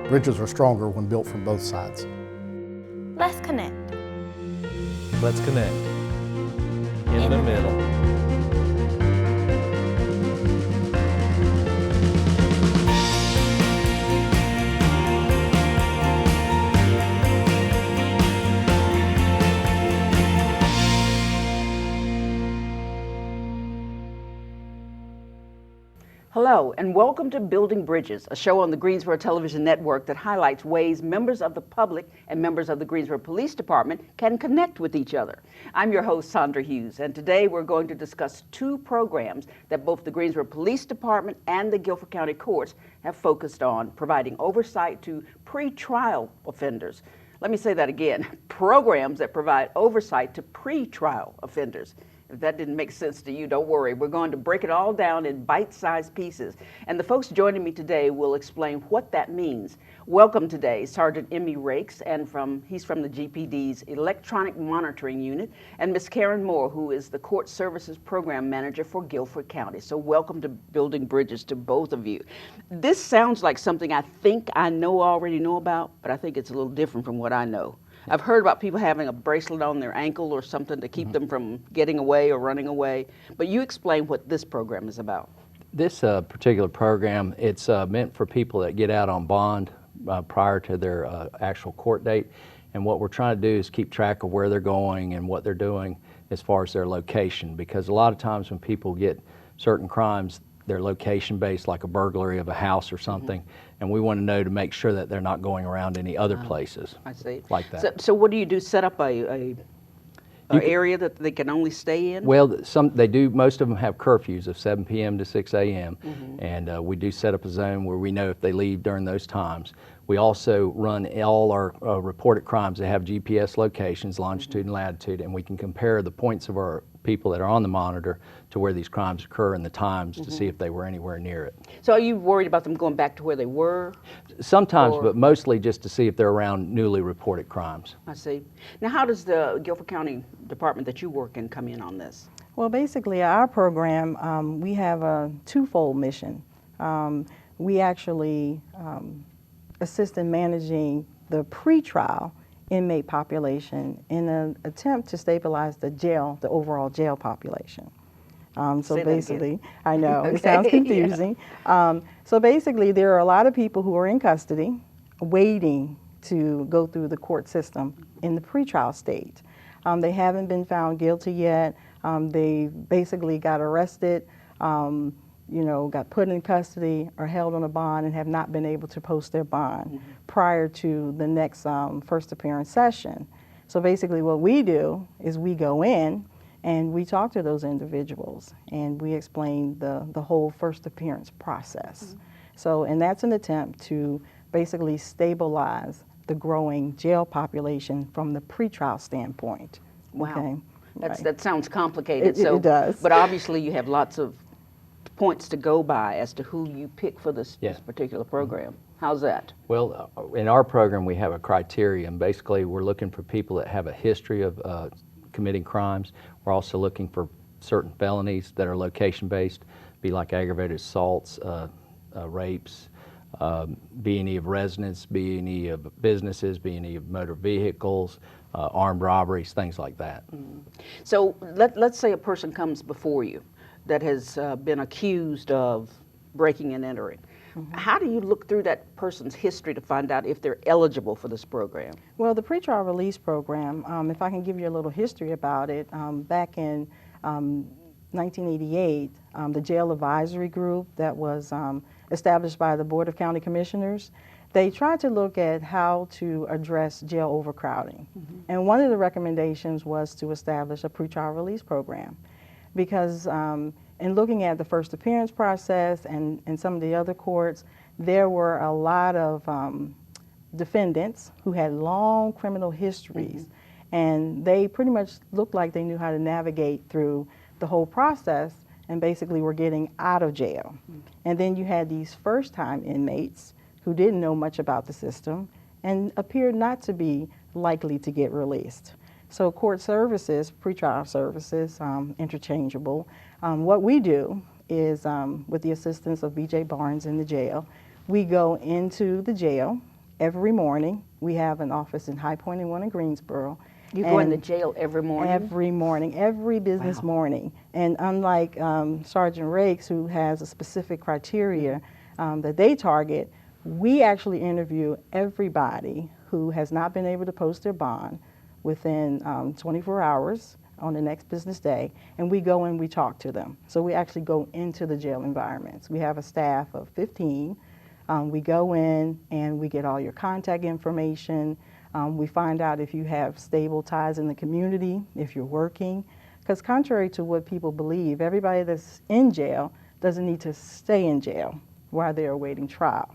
Bridges are stronger when built from both sides. Let's connect. Let's connect. In the middle. Hello, and welcome to Building Bridges, a show on the Greensboro Television Network that highlights ways members of the public and members of the Greensboro Police Department can connect with each other. I'm your host, Sandra Hughes, and today we're going to discuss two programs that both the Greensboro Police Department and the Guilford County Courts have focused on, providing oversight to pre-trial offenders. Let me say that again, programs that provide oversight to pre-trial offenders. If that didn't make sense to you, don't worry. We're going to break it all down in bite-sized pieces. And the folks joining me today will explain what that means. Welcome today, Sergeant Emmy Rakes, and he's from the GPD's Electronic Monitoring Unit, and Ms. Karen Moore, who is the Court Services Program Manager for Guilford County. So welcome to Building Bridges to both of you. This sounds like something I think I already know about, but I think it's a little different from what I know. I've heard about people having a bracelet on their ankle or something to keep them from getting away or running away, but you explain what this program is about. This particular program, it's meant for people that get out on bond prior to their actual court date, and what we're trying to do is keep track of where they're going and what they're doing as far as their location, because a lot of times when people get certain crimes, they're location based, like a burglary of a house or something, and we want to know to make sure that they're not going around any other places. I see. Like that. So what do you do? Set up a area that they can only stay in? Well, they do. Most of them have curfews of 7 p.m. to 6 a.m. And we do set up a zone where we know if they leave during those times. We also run all our reported crimes that have GPS locations, longitude and latitude, and we can compare the points of our people that are on the monitor to where these crimes occur and the times to see if they were anywhere near it. So are you worried about them going back to where they were? Sometimes, but mostly just to see if they're around newly reported crimes. I see. Now, how does the Guilford County Department that you work in come in on this? Well, basically, our program, we have a twofold mission. We actually assist in managing the pretrial inmate population in an attempt to stabilize the overall jail population. So basically, I know, it sounds confusing. Yeah. So basically, there are a lot of people who are in custody waiting to go through the court system in the pretrial state. They haven't been found guilty yet. They basically got arrested, got put in custody or held on a bond and have not been able to post their bond prior to the next first appearance session. So basically what we do is we go in and we talk to those individuals and we explain the whole first appearance process. So, and that's an attempt to basically stabilize the growing jail population from the pretrial standpoint. Wow. Okay? That sounds complicated. It does. But obviously you have lots of points to go by as to who you pick for this particular program. How's that? Well, in our program we have a criterion. Basically we're looking for people that have a history of committing crimes. We're also looking for certain felonies that are location based, be like aggravated assaults, rapes, B&E of residents, B&E of businesses, B&E of motor vehicles, armed robberies, things like that. So let's say a person comes before you that has been accused of breaking and entering. How do you look through that person's history to find out if they're eligible for this program? Well, the pretrial release program, if I can give you a little history about it, back in 1988, the jail advisory group that was established by the Board of County Commissioners, they tried to look at how to address jail overcrowding. And one of the recommendations was to establish a pretrial release program, because in looking at the first appearance process and some of the other courts, there were a lot of defendants who had long criminal histories, and they pretty much looked like they knew how to navigate through the whole process and basically were getting out of jail. And then you had these first-time inmates who didn't know much about the system and appeared not to be likely to get released. So court services, pretrial services, interchangeable. What we do is, with the assistance of B.J. Barnes in the jail, we go into the jail every morning. We have an office in High Point and one in Greensboro. You go in the jail every morning? Every morning, every business morning. And unlike Sergeant Rakes, who has a specific criteria that they target, we actually interview everybody who has not been able to post their bond within 24 hours on the next business day, and we go and we talk to them. So we actually go into the jail environments. We have a staff of 15. We go in and we get all your contact information. We find out if you have stable ties in the community, if you're working, because contrary to what people believe, everybody that's in jail doesn't need to stay in jail while they're awaiting trial.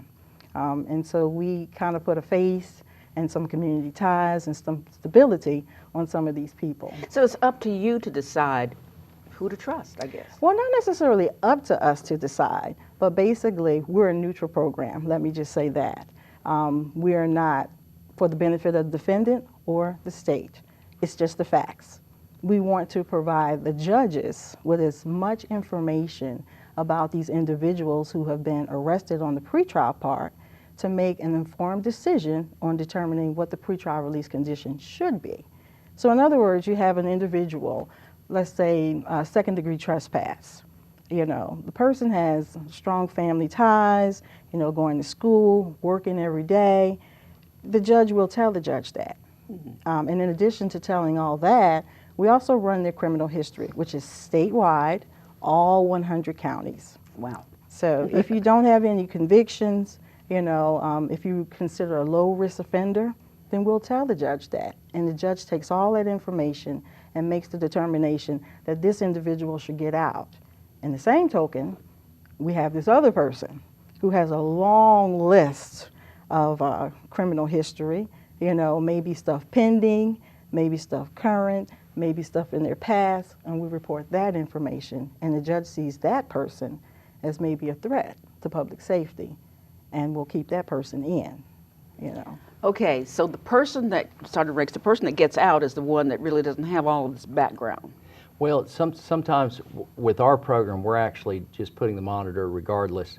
And so we kind of put a face and some community ties and some stability on some of these people. So it's up to you to decide who to trust, I guess. Well, not necessarily up to us to decide, but basically we're a neutral program, let me just say that. We are not for the benefit of the defendant or the state. It's just the facts. We want to provide the judges with as much information about these individuals who have been arrested on the pretrial part to make an informed decision on determining what the pretrial release condition should be. So in other words, you have an individual, let's say second-degree trespass. You know, the person has strong family ties, you know, going to school, working every day. The judge will tell the judge that. And in addition to telling all that, we also run their criminal history, which is statewide, all 100 counties. Wow. So if you don't have any convictions, you know, if you consider a low-risk offender, then we'll tell the judge that. And the judge takes all that information and makes the determination that this individual should get out. In the same token, we have this other person who has a long list of criminal history, you know, maybe stuff pending, maybe stuff current, maybe stuff in their past, and we report that information, and the judge sees that person as maybe a threat to public safety, and we'll keep that person in, you know. Okay, so the person that, Sergeant Rakes, the person that gets out is the one that really doesn't have all of this background. Well, sometimes with our program, we're actually just putting the monitor regardless.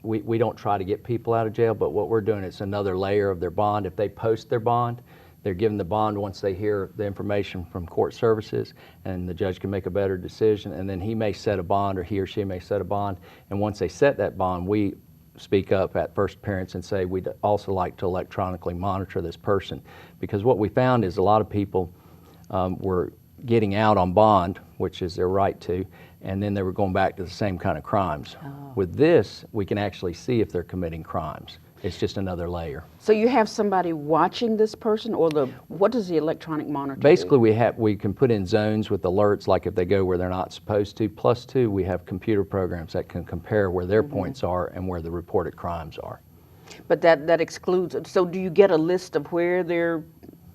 We don't try to get people out of jail, but what we're doing is another layer of their bond. If they post their bond, they're given the bond once they hear the information from court services, and the judge can make a better decision, and then he may set a bond, or he or she may set a bond, and once they set that bond, we speak up at first appearance and say we'd also like to electronically monitor this person, because what we found is a lot of people were getting out on bond, which is their right to, and then they were going back to the same kind of crimes. Oh. With this, we can actually see if they're committing crimes. It's just another layer. So you have somebody watching this person, or what does the electronic monitor Basically, do? we can put in zones with alerts, like if they go where they're not supposed to. Plus, two, we have computer programs that can compare where their points are and where the reported crimes are. But that excludes, so do you get a list of where they're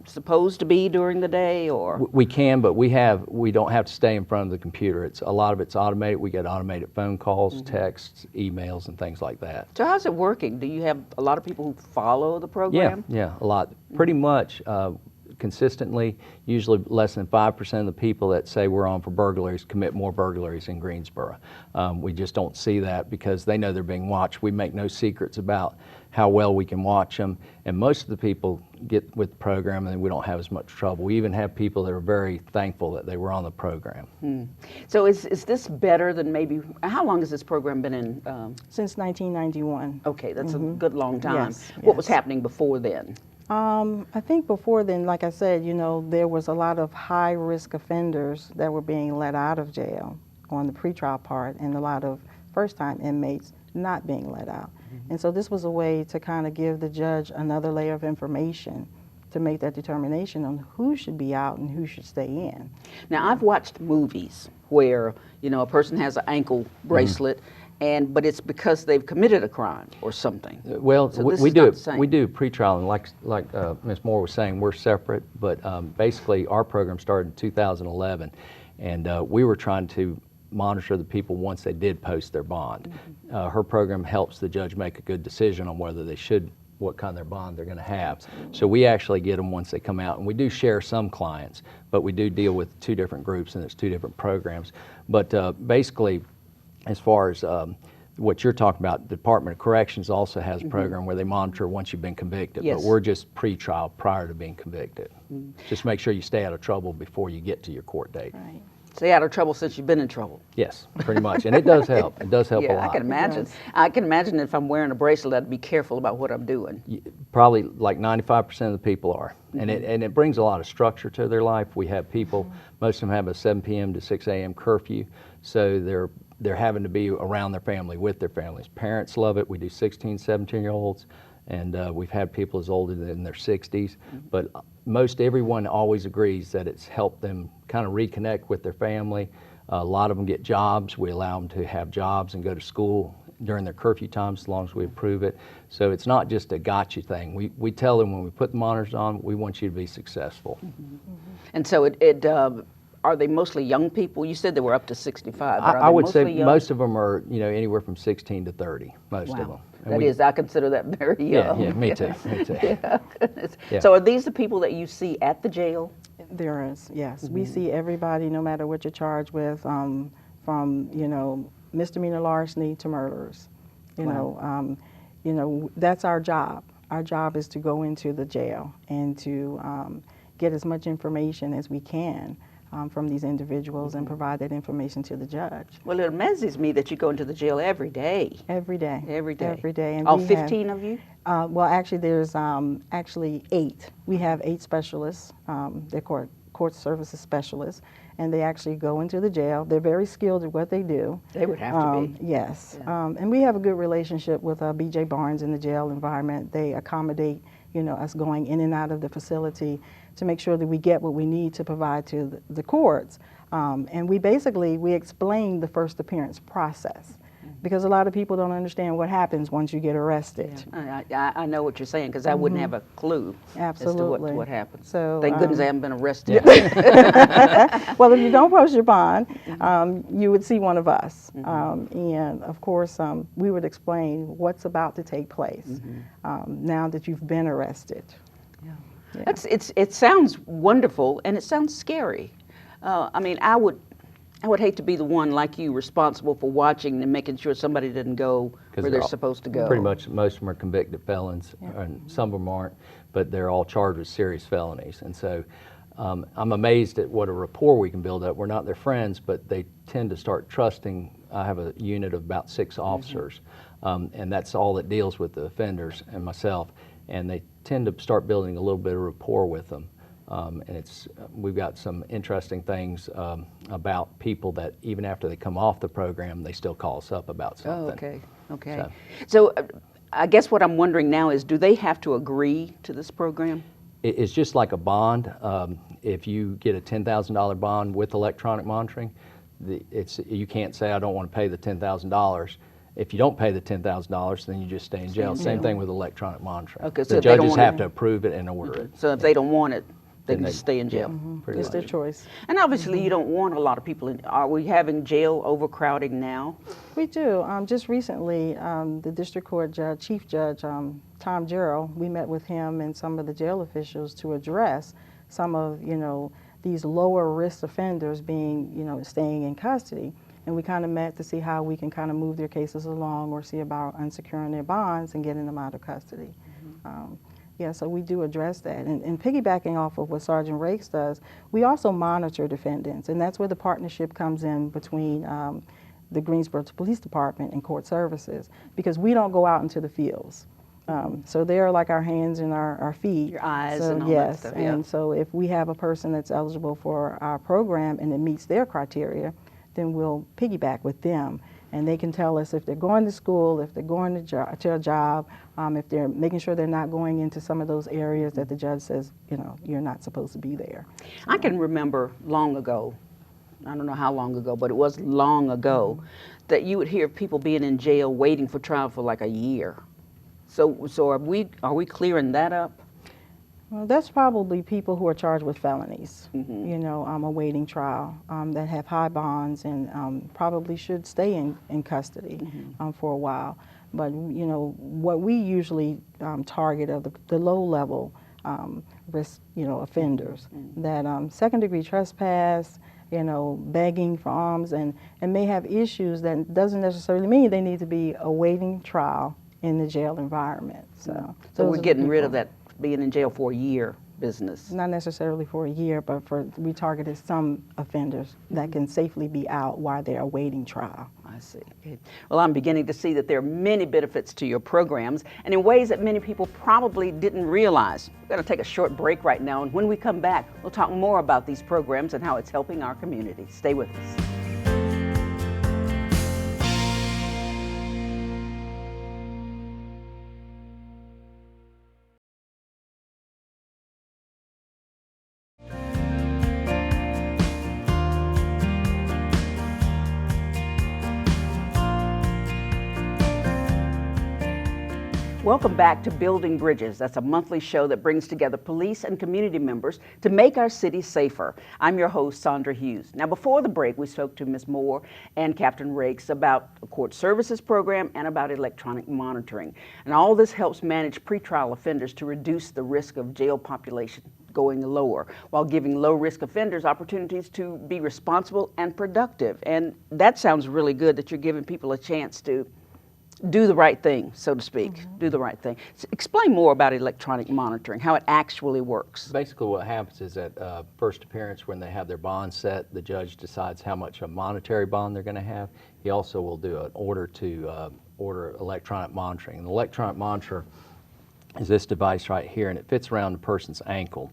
supposed to be during the day, or? We can, but we don't have to stay in front of the computer. A lot of it's automated. We get automated phone calls, texts, emails, and things like that. So how's it working? Do you have a lot of people who follow the program? Yeah, a lot. Pretty much consistently, usually less than 5% of the people that say we're on for burglaries commit more burglaries in Greensboro. We just don't see that because they know they're being watched. We make no secrets about how well we can watch them, and most of the people get with the program and we don't have as much trouble. We even have people that are very thankful that they were on the program. So is this better than maybe, how long has this program been in? Since 1991. Okay, that's a good long time. Yes, What was happening before then? I think before then, like I said, you know, there was a lot of high-risk offenders that were being let out of jail on the pretrial part, and a lot of first-time inmates not being let out. And so this was a way to kind of give the judge another layer of information to make that determination on who should be out and who should stay in. Now, I've watched movies where, you know, a person has an ankle bracelet, but it's because they've committed a crime or something. Well, So we this do is not the we same. do pretrial, and like Ms. Moore was saying, we're separate. But basically, our program started in 2011, and we were trying to monitor the people once they did post their bond. Her program helps the judge make a good decision on whether they should, what kind of their bond they're going to have. Absolutely. So we actually get them once they come out, and we do share some clients, but we do deal with two different groups, and it's two different programs. But basically, as far as what you're talking about, the Department of Corrections also has a program where they monitor once you've been convicted, Yes. but we're just pre-trial prior to being convicted. Just make sure you stay out of trouble before you get to your court date. Right. Stay out of trouble since you've been in trouble. Yes, pretty much, and it does help. It does help a Yeah, lot. I can imagine. I can imagine if I'm wearing a bracelet, I'd be careful about what I'm doing. Probably like 95% of the people are, and it brings a lot of structure to their life. We have people, most of them have a 7 p.m. to 6 a.m. curfew, so they're having to be around their family, with their families. Parents love it. We do 16, 17-year-olds, and we've had people as old as in their 60s, but most everyone always agrees that it's helped them kind of reconnect with their family. A lot of them get jobs. We allow them to have jobs and go to school during their curfew times as long as we approve it. So it's not just a gotcha thing. We tell them when we put the monitors on, we want you to be successful. And so are they mostly young people? You said they were up to 65. But I would say young? most of them are, anywhere from 16 to 30, most of them. Wow. And That is, I consider that very young. Yeah, me too, me too. Yeah, goodness. Yeah. So are these the people that you see at the jail? There is, yes. We see everybody, no matter what you're charged with, from misdemeanor larceny to murderers. You know, that's our job. Our job is to go into the jail and to get as much information as we can from these individuals and provide that information to the judge. Well, it amazes me that you go into the jail every day. Every day. Every day. Every day. And All we 15 of you? Well, actually, there's actually 8. We have 8 specialists. They're court services specialists, and they actually go into the jail. They're very skilled at what they do. They would have to be. Yes. Yeah. And we have a good relationship with B.J. Barnes in the jail environment. They accommodate, us going in and out of the facility to make sure that we get what we need to provide to the courts. And we explain the first appearance process, because a lot of people don't understand what happens once you get arrested. Yeah. I know what you're saying, because I wouldn't have a clue Absolutely. as to what happens. So, thank goodness I haven't been arrested. Well, if you don't post your bond, you would see one of us. And of course, we would explain what's about to take place now that you've been arrested. Yeah. It sounds wonderful, and it sounds scary. I mean, I would hate to be the one like you responsible for watching and making sure somebody didn't go where they're supposed to go. Pretty much most of them are convicted felons, and some of them aren't, but they're all charged with serious felonies. And so I'm amazed at what a rapport we can build up. We're not their friends, but they tend to start trusting. I have a unit of about 6 officers, and that's all that deals with the offenders and myself. And they tend to start building a little bit of rapport with them. And we've got some interesting things about people that even after they come off the program, they still call us up about something. Oh, okay. So I guess what I'm wondering now is, do they have to agree to this program? It's just like a bond. If you get a $10,000 bond with electronic monitoring, you can't say, I don't want to pay the $10,000. If you don't pay the $10,000, then you just stay in jail. Same thing with electronic monitoring. Okay, so the if they don't judges want have it- to approve it and order it. So if they don't want it, they can Then just stay in jail. Pretty It's their much. choice. And obviously, you don't want a lot of people in. Are we having jail overcrowding now? We do. Just recently, the district court chief judge, Tom Jarrell, we met with him and some of the jail officials to address some of, these lower risk offenders being, staying in custody. And we kind of met to see how we can kind of move their cases along or see about unsecuring their bonds and getting them out of custody. So we do address that. And piggybacking off of what Sergeant Rakes does, we also monitor defendants, and that's where the partnership comes in between the Greensboro Police Department and court services, because we don't go out into the fields. So they're like our hands and our feet. Your eyes so, and all yes, that stuff. Yeah. And so if we have a person that's eligible for our program and it meets their criteria, then we'll piggyback with them. And they can tell us if they're going to school, if they're going to a job, if they're making sure they're not going into some of those areas that the judge says, you're not supposed to be there. I can remember long ago, I don't know how long ago, but it was long ago, that you would hear people being in jail waiting for trial for like a year. So are we clearing that up? Well, that's probably people who are charged with felonies, awaiting trial, that have high bonds and probably should stay in custody for a while. But, what we usually target are the low-level risk, offenders, that second-degree trespass, begging for alms and may have issues that doesn't necessarily mean they need to be awaiting trial in the jail environment. So we're getting rid of that being in jail for a year business. Not necessarily for a year, but we targeted some offenders that can safely be out while they're awaiting trial. I see. Okay. Well, I'm beginning to see that there are many benefits to your programs and in ways that many people probably didn't realize. We're going to take a short break right now, and when we come back, we'll talk more about these programs and how it's helping our community. Stay with us. Welcome back to Building Bridges. That's a monthly show that brings together police and community members to make our city safer. I'm your host, Sandra Hughes. Now, before the break, we spoke to Ms. Moore and Captain Rakes about the court services program and about electronic monitoring. And all this helps manage pretrial offenders to reduce the risk of jail population going lower, while giving low-risk offenders opportunities to be responsible and productive. And that sounds really good, that you're giving people a chance to do the right thing, so to speak, do the right thing. So explain more about electronic monitoring, how it actually works. Basically what happens is at first appearance, when they have their bond set, the judge decides how much a monetary bond they're going to have. He also will do an order to order electronic monitoring. And the electronic monitor is this device right here, and it fits around the person's ankle.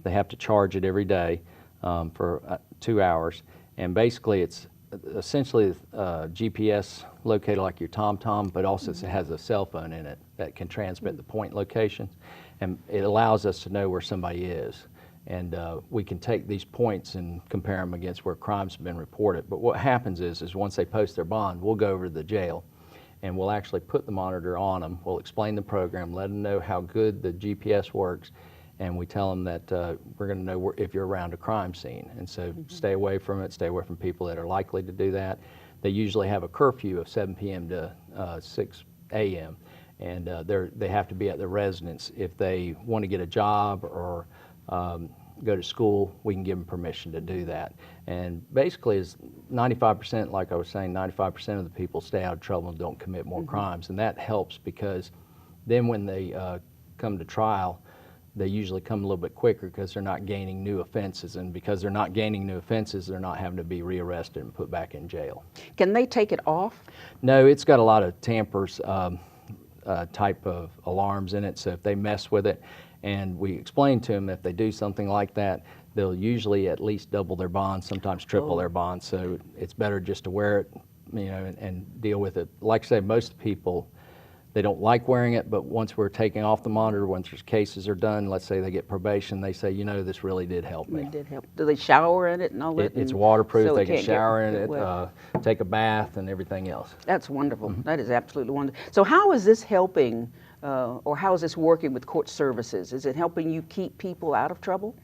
They have to charge it every day for 2 hours, and basically it's essentially GPS located like your TomTom, but also it has a cell phone in it that can transmit the point location, and it allows us to know where somebody is. And we can take these points and compare them against where crimes have been reported. But what happens is once they post their bond, we'll go over to the jail and we'll actually put the monitor on them. We'll explain the program, let them know how good the GPS works, and we tell them that we're going to know if you're around a crime scene. And so stay away from it, stay away from people that are likely to do that. They usually have a curfew of 7 p.m. to 6 a.m. and they have to be at their residence. If they want to get a job or go to school, we can give them permission to do that. And basically, is 95%, like I was saying, 95% of the people stay out of trouble and don't commit more crimes. And that helps because then when they come to trial, they usually come a little bit quicker because they're not gaining new offenses. And because they're not gaining new offenses, they're not having to be rearrested and put back in jail. Can they take it off? No, it's got a lot of tampers type of alarms in it. So if they mess with it, and we explain to them if they do something like that, they'll usually at least double their bond, sometimes triple their bond. So it's better just to wear it, and deal with it. Like I say, most people, they don't like wearing it, but once we're taking off the monitor, once their cases are done, let's say they get probation, they say, this really did help me. It did help. Do they shower in it and all that? It's waterproof. So they can shower in it, take a bath, and everything else. That's wonderful. That is absolutely wonderful. So how is this helping, or how is this working with court services? Is it helping you keep people out of trouble?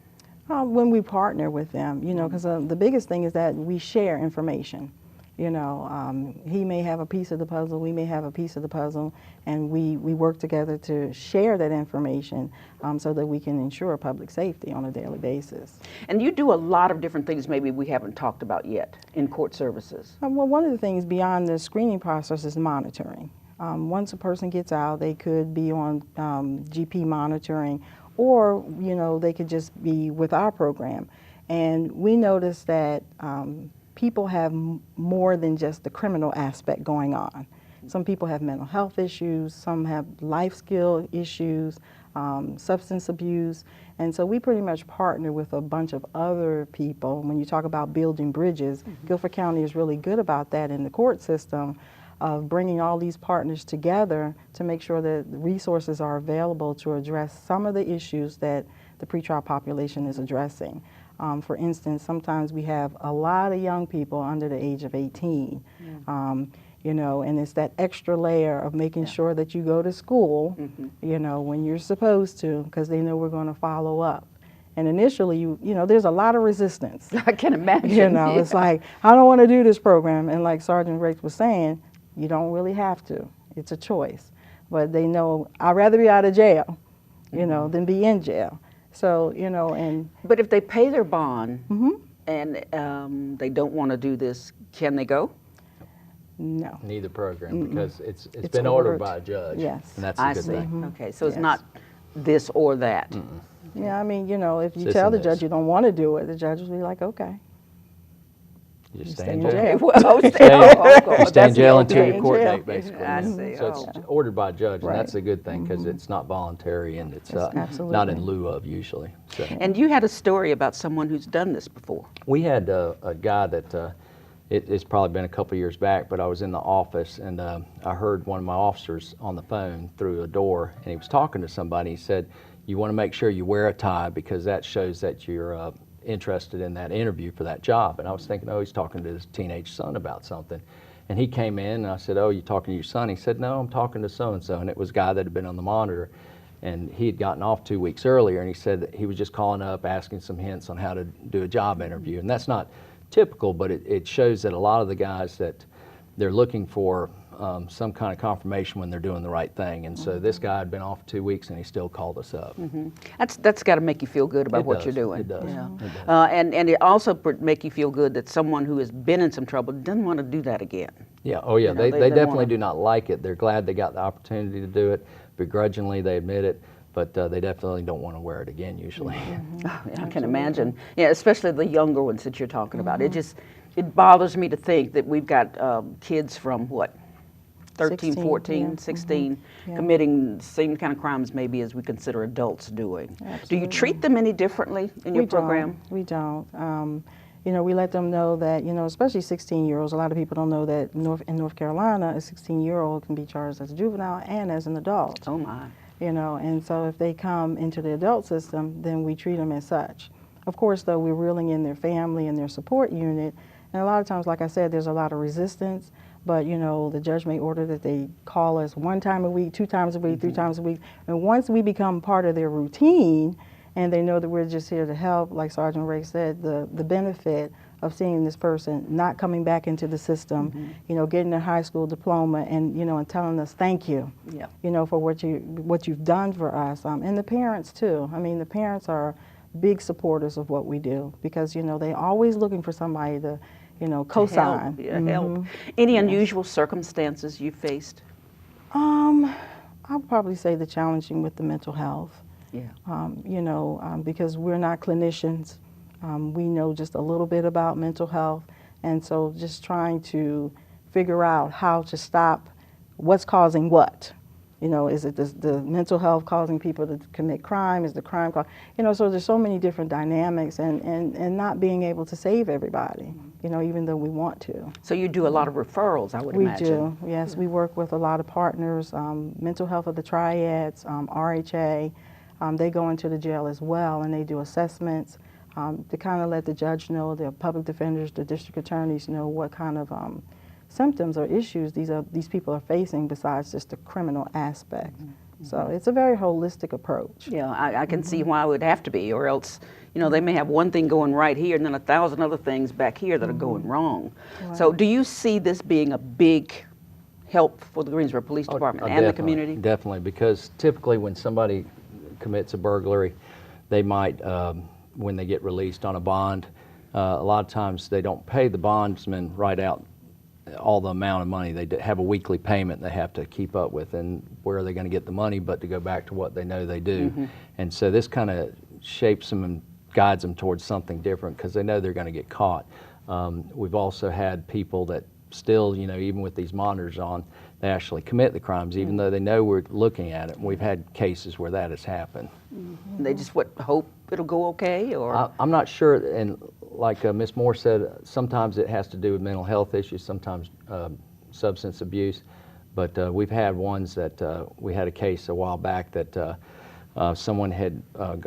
When we partner with them, because the biggest thing is that we share information. He may have a piece of the puzzle, we may have a piece of the puzzle, and we work together to share that information so that we can ensure public safety on a daily basis. And you do a lot of different things maybe we haven't talked about yet in court services. Well, one of the things beyond the screening process is monitoring. Once a person gets out, they could be on GP monitoring, or they could just be with our program. And we noticed that people have more than just the criminal aspect going on. Some people have mental health issues, some have life skill issues, substance abuse, and so we pretty much partner with a bunch of other people. When you talk about building bridges, Guilford County is really good about that in the court system, of bringing all these partners together to make sure that resources are available to address some of the issues that the pretrial population is addressing. For instance, sometimes we have a lot of young people under the age of 18, and it's that extra layer of making sure that you go to school, when you're supposed to, because they know we're going to follow up. And initially, there's a lot of resistance. I can imagine. It's like, I don't want to do this program. And like Sergeant Rakes was saying, you don't really have to. It's a choice. But they know, I'd rather be out of jail, than be in jail. So, But if they pay their bond and they don't want to do this, can they go? No. Neither program, because it's It's been ordered ordered. by a judge. Yes. And that's a I good see. thing. Okay, so it's Yes. not this or that. Yeah, I mean, you know, if you This tell and the judge this. you don't want to do it, the judge will be like, okay. You just You stay in stay in jail. jail. Well, oh, You stay, stay, oh, God, you stay in that's the jail old until thing. your court jail. date, basically. I see. So it's Oh. ordered by a judge, and Right. that's a good thing because it's not voluntary and it's not absolutely. in lieu of usually. So And you had a story about someone who's done this before. we had a guy that it's probably been a couple years back, but I was in the office and I heard one of my officers on the phone through a door, and he was talking to somebody. He said, "You want to make sure you wear a tie because that shows that you're interested in that interview for that job." And I was thinking, oh, he's talking to his teenage son about something. And he came in and I said, "Oh, you talking to your son?" He said, "No, I'm talking to so-and-so." And it was a guy that had been on the monitor. And he had gotten off 2 weeks earlier, and he said that he was just calling up, asking some hints on how to do a job interview. And that's not typical, but it shows that a lot of the guys that they're looking for some kind of confirmation when they're doing the right thing. And so this guy had been off 2 weeks, and he still called us up. That's got to make you feel good about It what does. you're doing. It does. Yeah. It does. And it also make you feel good that someone who has been in some trouble doesn't want to do that again. Yeah, oh yeah, You know, they they definitely wanna- do not like it. They're glad they got the opportunity to do it. Begrudgingly, they admit it, but they definitely don't want to wear it again usually. Oh, yeah, I can imagine. Yeah, especially the younger ones that you're talking about. It bothers me to think that we've got kids from what, 13, 16, 14, yeah. 16, Yeah. committing the same kind of crimes maybe as we consider adults doing. Do you Absolutely. treat them any differently in your program? We don't. You know, we let them know that, you know, especially 16-year-olds, a lot of people don't know that in North Carolina, a 16-year-old can be charged as a juvenile and as an adult. Oh my. You know, and so if they come into the adult system, then we treat them as such. Of course, though, we're reeling in their family and their support unit, and a lot of times, like I said, there's a lot of resistance, but, you know, the judge may order that they call us 1 time a week, 2 times a week, 3 times a week, and once we become part of their routine, and they know that we're just here to help, like Sergeant Ray said, the benefit of seeing this person not coming back into the system, you know, getting a high school diploma and, you know, and telling us thank you, Yeah. you know, for what you've done for us. And the parents too. I mean, the parents are big supporters of what we do because, you know, they're always looking for somebody to, you know, co-sign. Help. Yeah, help. Any unusual circumstances you faced? I'll probably say the challenging with the mental health. Yeah. You know, because we're not clinicians. We know just a little bit about mental health, and so just trying to figure out how to stop what's causing what. You know, is it the mental health causing people to commit crime? Is the crime you know, so there's so many different dynamics and not being able to save everybody, you know, even though we want to. So you do a lot of referrals, I would We imagine. do, yes. We work with a lot of partners, Mental Health of the Triads, RHA. They go into the jail as well, and they do assessments to kind of let the judge know, the public defenders, the district attorneys know what kind of symptoms or issues these people are facing besides just the criminal aspect. So it's a very holistic approach. Yeah, I can see why it would have to be, or else, you know, they may have one thing going right here and then 1,000 other things back here that are going wrong. So do you see this being a big help for the Greensboro Police Department and the Definitely, community? Definitely, because typically when somebody commits a burglary, they might, when they get released on a bond, a lot of times they don't pay the bondsman right out all the amount of money. They have a weekly payment they have to keep up with, and where are they going to get the money but to go back to what they know they do. And so this kind of shapes them and guides them towards something different because they know they're going to get caught. We've also had people that still, you know, even with these monitors on, they actually commit the crimes even though they know we're looking at it. And we've had cases where that has happened. They just hope it'll go okay, or? I'm not sure, and like Ms. Moore said, sometimes it has to do with mental health issues, sometimes substance abuse, but we've had ones that we had a case a while back that someone had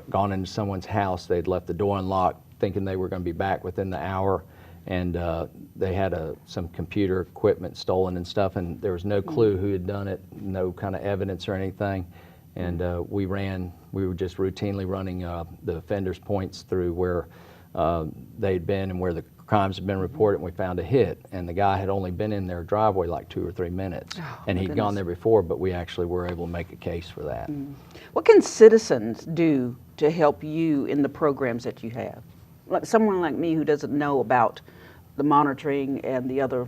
gone into someone's house, they'd left the door unlocked thinking they were going to be back within the hour, and they had some computer equipment stolen and stuff, and there was no clue who had done it, no kind of evidence or anything. And we were just routinely running the offenders' points through where they'd been and where the crimes had been reported, and we found a hit. And the guy had only been in their driveway like 2 or 3 minutes. And he'd gone there before, but we actually were able to make a case for that. What can citizens do to help you in the programs that you have? someone like me who doesn't know about the monitoring and the other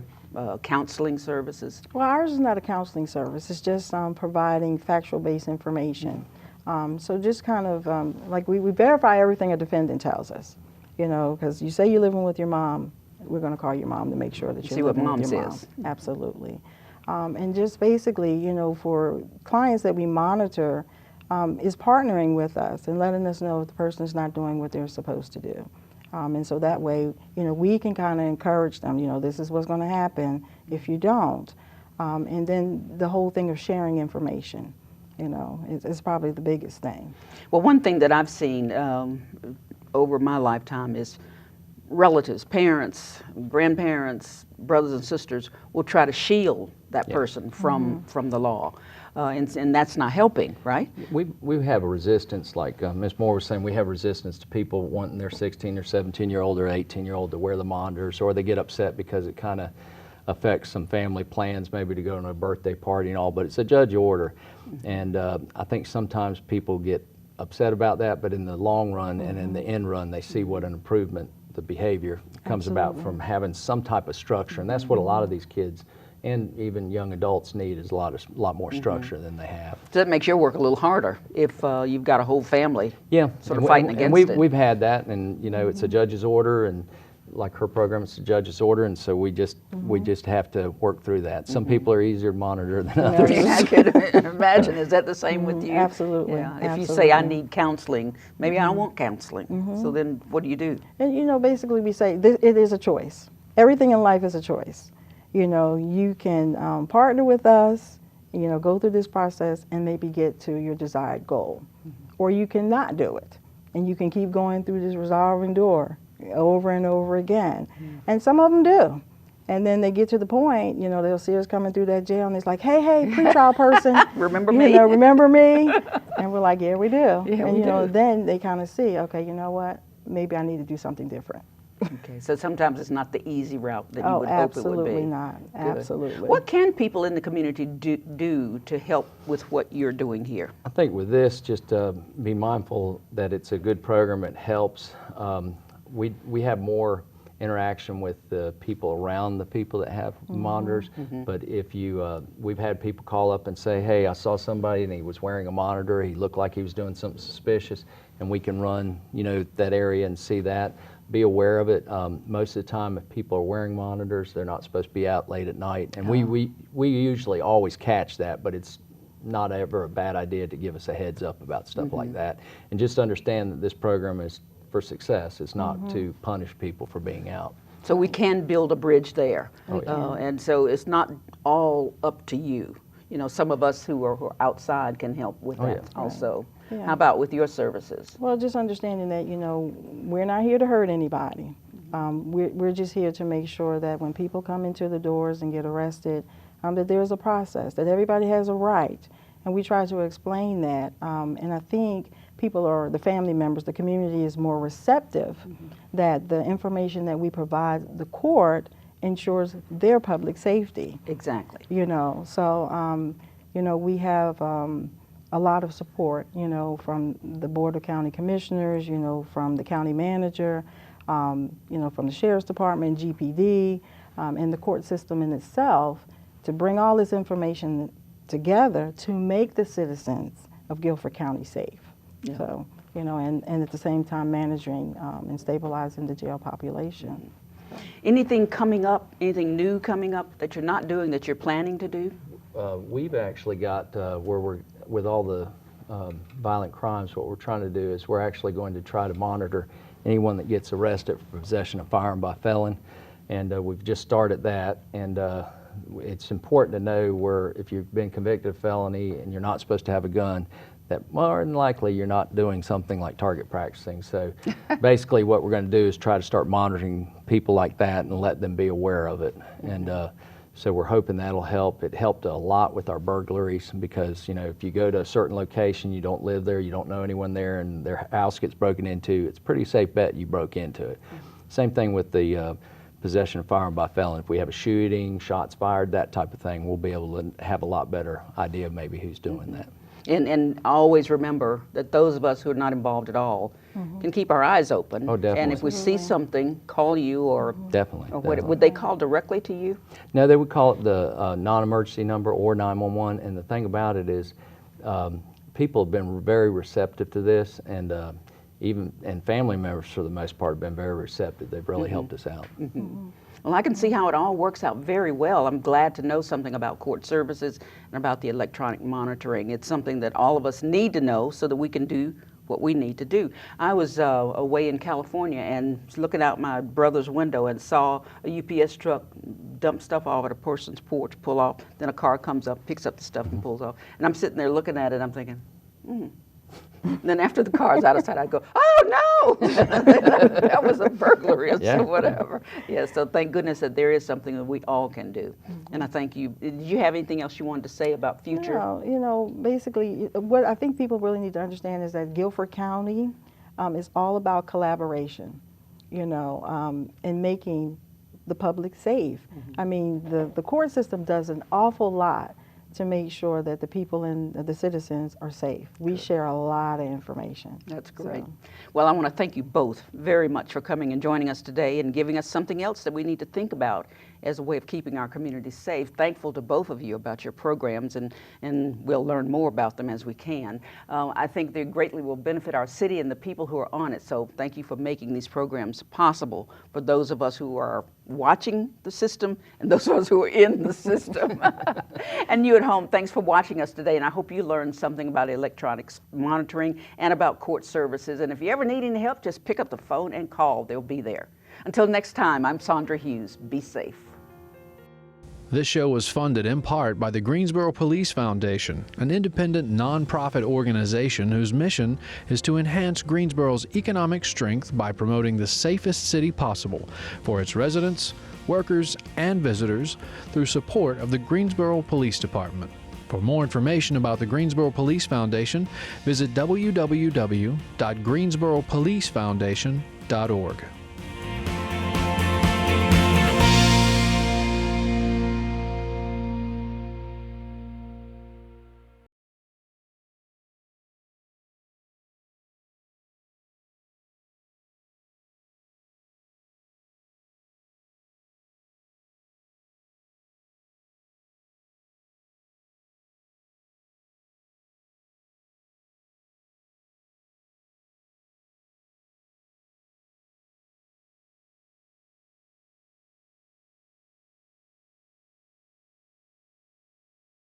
counseling services? Well, ours is not a counseling service. It's just providing factual-based information. So just kind of like we verify everything a defendant tells us, you know, because you say you're living with your mom, we're going to call your mom to make sure that you're See what living mom with your says. mom. Absolutely. And just basically, you know, for clients that we monitor, is partnering with us and letting us know if the person is not doing what they're supposed to do. And so that way, you know, we can kind of encourage them, you know, this is what's going to happen if you don't. And then the whole thing of sharing information, you know, is probably the biggest thing. Well, one thing that I've seen over my lifetime is relatives, parents, grandparents, brothers and sisters will try to shield that person from the law. And that's not helping, right? We have a resistance, like Ms. Moore was saying, we have resistance to people wanting their 16 or 17-year-old or 18-year-old to wear the monitors, or they get upset because it kind of affects some family plans, maybe to go to a birthday party and all, but it's a judge order. And I think sometimes people get upset about that, but in the long run and in the end run, they see what an improvement the behavior comes about from having some type of structure. And that's what a lot of these kids and even young adults need, is a lot more structure than they have. So that makes your work a little harder if you've got a whole family sort of and fighting against it. We've had that, and you know, it's a judge's order, and like her program, it's a judge's order, and so we just have to work through that. Some people are easier to monitor than others. I can imagine. Is that the same with you? Absolutely. Yeah. If you Absolutely. say I need counseling, maybe I don't want counseling. So then what do you do? And you know, basically we say it is a choice. Everything in life is a choice. You know, you can partner with us, you know, go through this process and maybe get to your desired goal. Or you can not do it. And you can keep going through this resolving door over and over again. And some of them do. And then they get to the point, you know, they'll see us coming through that jail and it's like, hey, pretrial person. Remember you me? know, remember me? And we're like, yeah, we do. Yeah, and we you know, do. then they kind of see, okay, you know what? Maybe I need to do something different. Okay, so sometimes it's not the easy route that you would hope it would be. Absolutely not. Good. Absolutely. What can people in the community do to help with what you're doing here? I think with this, just be mindful that it's a good program. It helps. We have more interaction with the people around the people that have monitors. But if you, we've had people call up and say, hey, I saw somebody and he was wearing a monitor. He looked like he was doing something suspicious, and we can run, you know, that area and see that. Be aware of it. Most of the time, if people are wearing monitors, they're not supposed to be out late at night. And we usually always catch that, but it's not ever a bad idea to give us a heads up about stuff like that. And just understand that this program is for success. It's not to punish people for being out. So we can build a bridge there. yeah. And so it's not all up to you. You know, some of us who are outside can help with that yeah. also. Yeah. How about with your services? Well, just understanding that, you know, we're not here to hurt anybody. We're just here to make sure that when people come into the doors and get arrested, that there's a process, that everybody has a right. And we try to explain that. And I think people are, the family members, the community is more receptive that the information that we provide the court ensures their public safety. Exactly. You know, so, you know, we have a lot of support, you know, from the Board of County Commissioners, you know, from the county manager, you know, from the Sheriff's Department, GPD, and the court system in itself to bring all this information together to make the citizens of Guilford County safe. Yeah. So, you know, and at the same time managing and stabilizing the jail population. Anything coming up, anything new coming up that you're not doing that you're planning to do? We've actually got where we're, with all the violent crimes, what we're trying to do is we're actually going to try to monitor anyone that gets arrested for possession of firearm by felon. And we've just started that. And it's important to know where if you've been convicted of felony and you're not supposed to have a gun, that more than likely you're not doing something like target practicing. So basically what we're going to do is try to start monitoring people like that and let them be aware of it. And so we're hoping that'll help. It helped a lot with our burglaries because, you know, if you go to a certain location, you don't live there, you don't know anyone there, and their house gets broken into, it's a pretty safe bet you broke into it. Same thing with the possession of firearm by felon. If we have a shooting, shots fired, that type of thing, we'll be able to have a lot better idea of maybe who's doing that. And always remember that those of us who are not involved at all can keep our eyes open. Oh, definitely. And if we see something, call you or Definitely. or definitely. would they call directly to you? No, they would call it the non-emergency number or 911. And the thing about it is, people have been very receptive to this, and and family members for the most part have been very receptive. They've really helped us out. Well, I can see how it all works out very well. I'm glad to know something about court services and about the electronic monitoring. It's something that all of us need to know so that we can do what we need to do. I was away in California and was looking out my brother's window and saw a UPS truck dump stuff off at a person's porch, pull off, then a car comes up, picks up the stuff and pulls off. And I'm sitting there looking at it, I'm thinking, And then after the car's out of sight, I'd go, oh no, that was a burglary or Yeah. whatever. Yeah, so thank goodness that there is something that we all can do. And I thank you. Did you have anything else you wanted to say about future? No, basically, what I think people really need to understand is that Guilford County is all about collaboration, and making the public safe. I mean, the court system does an awful lot to make sure that the people and the citizens are safe. We share a lot of information. That's great. So. Well, I want to thank you both very much for coming and joining us today and giving us something else that we need to think about as a way of keeping our community safe. Thankful to both of you about your programs, and we'll learn more about them as we can. I think they greatly will benefit our city and the people who are on it, so thank you for making these programs possible for those of us who are watching the system and those of us who are in the system. And you at home, thanks for watching us today, and I hope you learned something about electronics monitoring and about court services. And if you ever need any help, just pick up the phone and call. They'll be there. Until next time, I'm Sandra Hughes. Be safe. This show was funded in part by the Greensboro Police Foundation, an independent nonprofit organization whose mission is to enhance Greensboro's economic strength by promoting the safest city possible for its residents, workers, and visitors through support of the Greensboro Police Department. For more information about the Greensboro Police Foundation, visit www.greensboropolicefoundation.org.